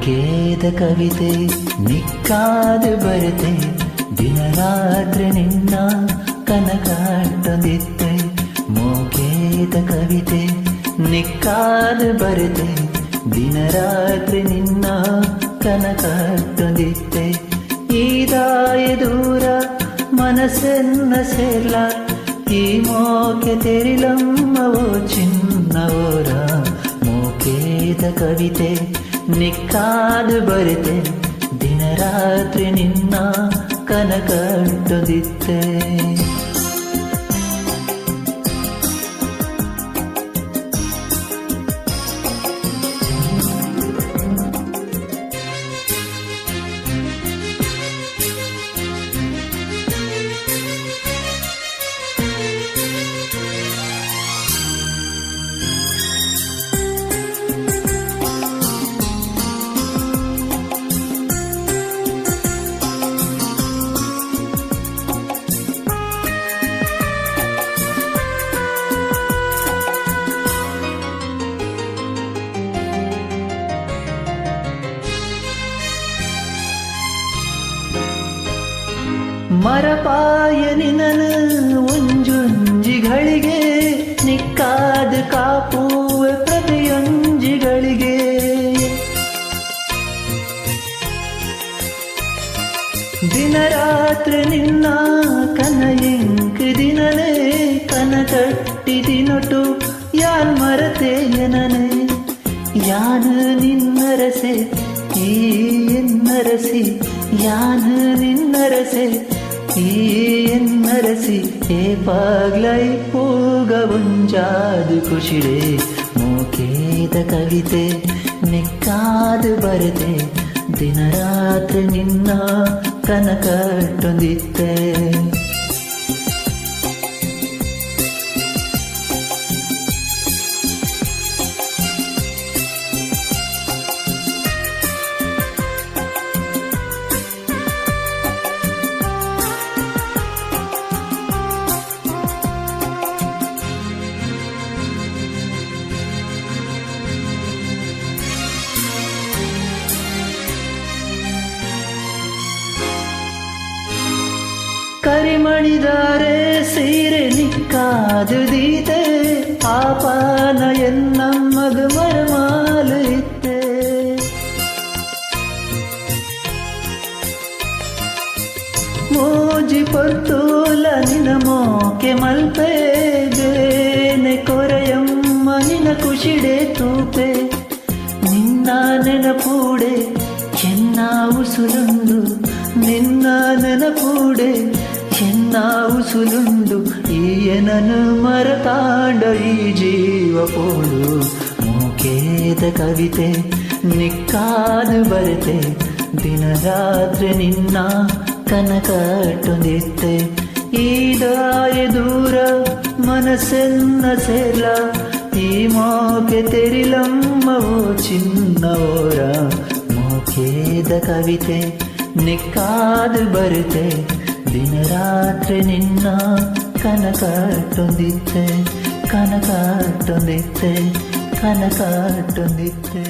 ಮೂಕೇದ ಕವಿತೆ ನಿಕ್ಕಾದು ಬರುತ್ತೆ ದಿನ ರಾತ್ರಿ ನಿನ್ನ ಕನಕಾಟೊಂದಿತ್ತೆ ಮೂಕೇದ ಕವಿತೆ ನಿಕ್ಕಾದು ಬರುತ್ತೆ ದಿನ ರಾತ್ರಿ ನಿನ್ನ ಕನಕಾಟೊಂದಿತ್ತೆ ಈದಾಯ ದೂರ ಮನಸ್ಸನ್ನ ಸೇರ್ಲ ಈ ಮೋಕೆ ತೆರಿಲಮ್ಮವೋ ಚಿನ್ನವೋರ ಮೂಕೇದ ಕವಿತೆ ನಿಕ್ಕಾದು ಬರುತ್ತೆ ದಿನ ರಾತ್ರಿ ನಿನ್ನ ಕನಕಟ್ಟೊಂದಿತ್ತೆ ಮರಪಾಯ ನಿನನು ಒಂಜೊಂಜಿಗಳಿಗೆ ನಿಕ್ಕಾದ ಕಾಪುವ ಪ್ರತಿಯೊಂಜಿಗಳಿಗೆ ದಿನ ರಾತ್ರಿ ನಿನ್ನ ಕನಯಂಕ ದಿನನೇ ಕನ ಕಟ್ಟಿ ದಿನೊಟ್ಟು ಯಾನ್ ಮರತೆಯನನೆ ಯಾನು ನಿನ್ನರಸೆ ಈ ಎನ್ನರಸಿ ಯಾನು ನಿನ್ನರಸೆ ಈ ಎನ್ನರಸಿ ಏ ಪಾಗ್ಲೈ ಪೂಗ ಒಂಜಾದು ಖುಷಿಡೆ ಮೂಕೇದ ಕವಿತೆ ನಿಕ್ಕಾದು ಬರದೆ ದಿನ ರಾತ್ರಿ ನಿನ್ನ ಕನಕಟ್ಟೊಂದಿತ್ತೆ ಕರಿಮಣಿದಾರೆ ಸೀರೆ ನಿಕ್ಕಾದು ದೀತೆ ಆಪಾನ ಎನ್ನಮ್ಮದು ಮರಮಾಲು ಇತ್ತೆ ಮೋಜಿ ಪೊರ್ತೂಲ ನಿನ ಮೋಕೆ ಮಲ್ಪೆ ಬೇನೆ ಕೊರೆಯಮ್ಮ ನಿನ ಖುಷಿಡೆ ತೂಪೆ ನಿನ್ನ ನೆನಪೂಡೆ ಚೆನ್ನ ಉಸುಲುಂಡು ನಿನ್ನ ನೆನಪೂಡೆ ಚೆನ್ನ ಉಸುಲುಂಡು ಈಯನನು ಮರತಾಂಡ ಈ ಜೀವ ಪೋಡು ಮೂಕೇದ ಕವಿತೆ ನಿಕ್ಕಾದು ಬರತೆ ದಿನ ರಾತ್ರಿ ನಿನ್ನ ಕನಕಟ್ಟೊಂದಿತ್ತೆ ಈದಾಯ ದೂರ ಮನಸ್ಸನ್ನ ಸೇರ್ಲ ಈ ಮೋಕೆ ತೆರಿಲಮ್ಮವೋ ಚಿನ್ನವೋರ ಮೂಕೇದ ಕವಿತೆ ನಿಕ್ಕಾದು ಬರುತ್ತೆ ದಿನ ರಾತ್ರಿ ನಿನ್ನ ಕನಕಟ್ಟೊಂದಿತ್ತೆ ಕನಕಟ್ಟೊಂದಿತ್ತೆ ಕನಕಟ್ಟೊಂದಿತ್ತೆ